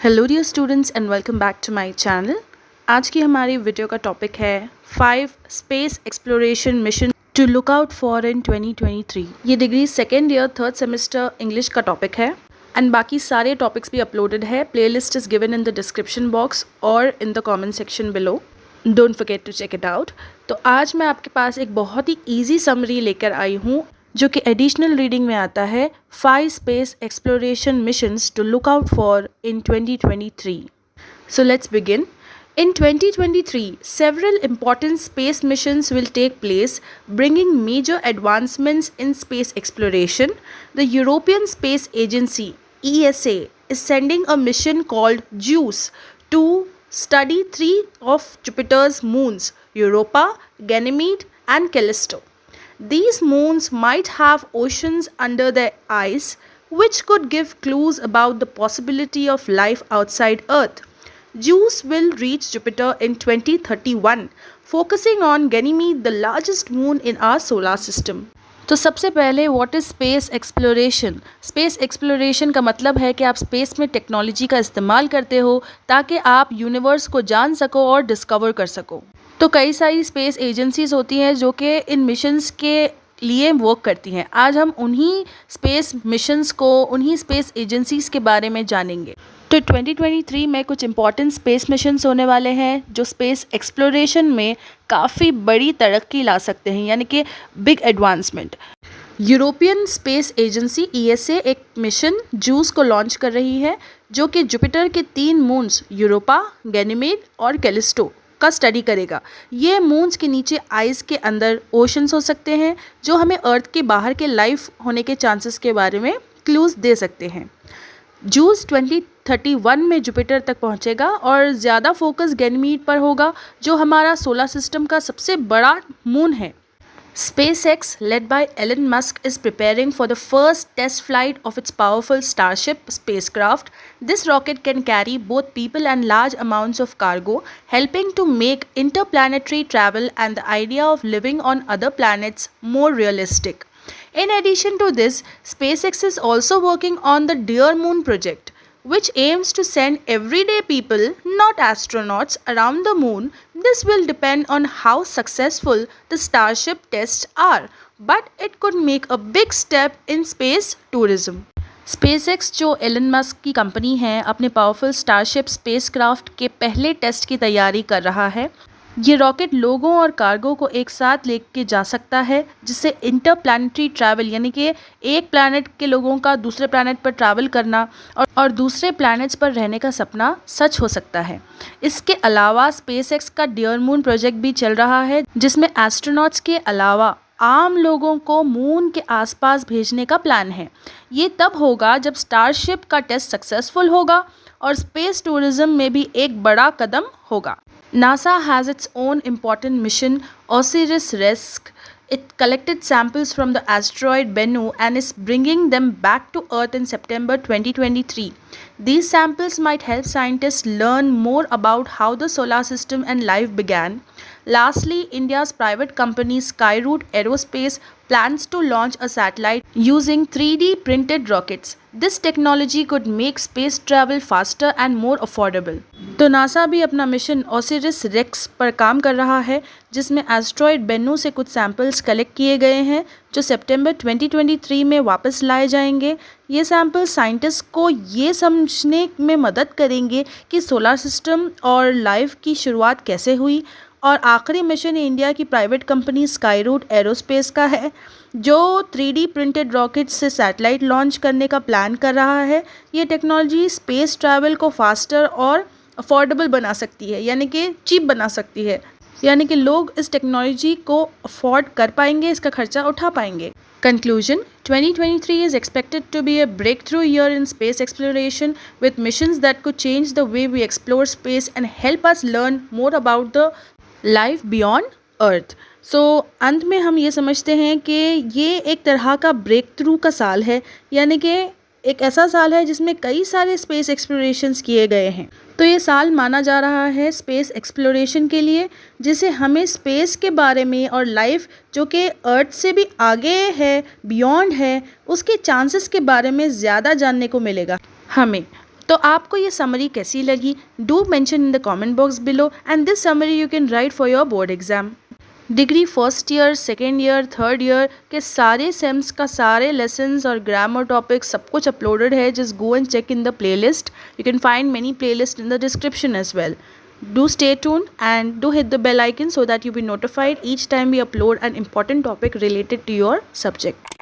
Hello dear students and welcome back to my channel. आज की हमारी वीडियो का टॉपिक है 5 space exploration mission to look out for in 2023। ये degree second year third semester English का topic है and बाकी सारे टॉपिक्स भी अपलोडेड है। Playlist is given in the description box और in the comment section below. Don't forget to check it out. तो आज मैं आपके पास एक बहुत ही ईजी समरी लेकर आई हूँ जो कि एडिशनल रीडिंग में आता है 5 space exploration missions to look out for in 2023। So let's begin. In 2023, several important space missions will take place, bringing major advancements in space exploration. The European Space Agency (ESA) is sending a mission called JUICE to study 3 of Jupiter's moons, Europa, Ganymede, and Callisto. These moons might have oceans under their ice, which could give clues about the possibility of life outside Earth. JUICE will reach Jupiter in 2031, focusing on Ganymede, the largest moon in our solar system. तो सबसे पहले what is space exploration. Space exploration का मतलब है कि आप space में technology का इस्तेमाल करते हो ताकि आप यूनिवर्स को जान सको और डिस्कवर कर सको। तो कई सारी स्पेस एजेंसीज होती हैं जो कि इन मिशंस के लिए वर्क करती हैं। आज हम उन्हीं स्पेस मिशंस को, उन्हीं स्पेस एजेंसीज के बारे में जानेंगे। तो 2023 में कुछ इंपॉर्टेंट स्पेस मिशंस होने वाले हैं जो स्पेस एक्सप्लोरेशन में काफ़ी बड़ी तरक्की ला सकते हैं, यानी कि big advancement. European space agency ESA एक मिशन जूस को लॉन्च कर रही है जो कि जुपिटर के 3 मून्स यूरोपा, गैनीमेड और कैलिस्टो का स्टडी करेगा। ये मून्स के नीचे आइस के अंदर ओशंस हो सकते हैं जो हमें अर्थ के बाहर के लाइफ होने के चांसेस के बारे में क्लूज दे सकते हैं। जूस 2031 में जुपिटर तक पहुंचेगा और ज़्यादा फोकस गैनीमीड पर होगा जो हमारा सोलर सिस्टम का सबसे बड़ा मून है। SpaceX, led by Elon Musk, is preparing for the first test flight of its powerful Starship spacecraft. This rocket can carry both people and large amounts of cargo, helping to make interplanetary travel and the idea of living on other planets more realistic. In addition to this, SpaceX is also working on the Dear Moon project, which aims to send everyday people, not astronauts, around the moon. This will depend on how successful the Starship tests are, but it could make a big step in space tourism. SpaceX जो Elon Musk की company है अपने powerful starship spacecraft के पहले test की तैयारी कर रहा है। ये रॉकेट लोगों और कार्गो को एक साथ लेके जा सकता है जिससे इंटरप्लैनेटरी ट्रैवल, यानी कि एक प्लैनेट के लोगों का दूसरे प्लैनेट पर ट्रैवल करना और दूसरे प्लैनेट्स पर रहने का सपना सच हो सकता है। इसके अलावा SpaceX का डियर मून प्रोजेक्ट भी चल रहा है जिसमें एस्ट्रोनॉट्स के अलावा आम लोगों को मून के आसपास भेजने का प्लान है। ये तब होगा जब स्टारशिप का टेस्ट सक्सेसफुल होगा और स्पेस टूरिज्म में भी एक बड़ा कदम होगा। NASA has its own important mission, OSIRIS-REx. It collected samples from the asteroid Bennu and is bringing them back to Earth in September 2023. These samples might help scientists learn more about how the solar system and life began. Lastly, India's private company Skyroot Aerospace plans to launch a satellite using 3D printed rockets. This technology could make space travel faster and more affordable. तो NASA भी अपना mission OSIRIS-REx पर काम कर रहा है जिसमें asteroid Bennu से कुछ सैंपल्स कलेक्ट किए गए हैं जो सितंबर 2023 में वापस लाए जाएंगे। ये सैंपल साइंटिस्ट को ये समझने में मदद करेंगे कि सोलर सिस्टम और लाइफ की शुरुआत कैसे हुई। और आखिरी मिशन इंडिया की प्राइवेट कंपनी स्काईरूट एरोस्पेस का है जो 3D प्रिंटेड रॉकेट से सैटेलाइट लॉन्च करने का प्लान कर रहा है। ये टेक्नोलॉजी स्पेस ट्रैवल को फास्टर और अफोर्डेबल बना सकती है, यानी कि चीप बना सकती है, यानी कि लोग इस टेक्नोलॉजी को अफोर्ड कर पाएंगे, इसका खर्चा उठा पाएंगे। Conclusion: 2023 is expected to be a breakthrough year in space exploration with missions that could change the way we explore space and help us learn more about the life beyond Earth. So, अंत में हम ये समझते हैं कि ये एक तरह का ब्रेक थ्रू का साल है, यानी कि एक ऐसा साल है जिसमें कई सारे स्पेस एक्सप्लोरेशंस किए गए हैं। तो ये साल माना जा रहा है स्पेस एक्सप्लोरेशन के लिए, जिसे हमें स्पेस के बारे में और लाइफ जो कि अर्थ से भी आगे है, बियॉन्ड है, उसके चांसेस के बारे में ज़्यादा जानने को मिलेगा हमें। तो आपको ये समरी कैसी लगी? Do mention in the comment box below and this summary you can write for your board exam. Degree first year, second year, third year के सारे सेम्स का सारे लेसन्स और ग्रामर टॉपिक्स सब कुछ अपलोडेड है। Just go and check in the playlist. You can find many playlists in the description as well. Do stay tuned and do hit the bell icon so that you be notified each time we upload an important topic related to your subject.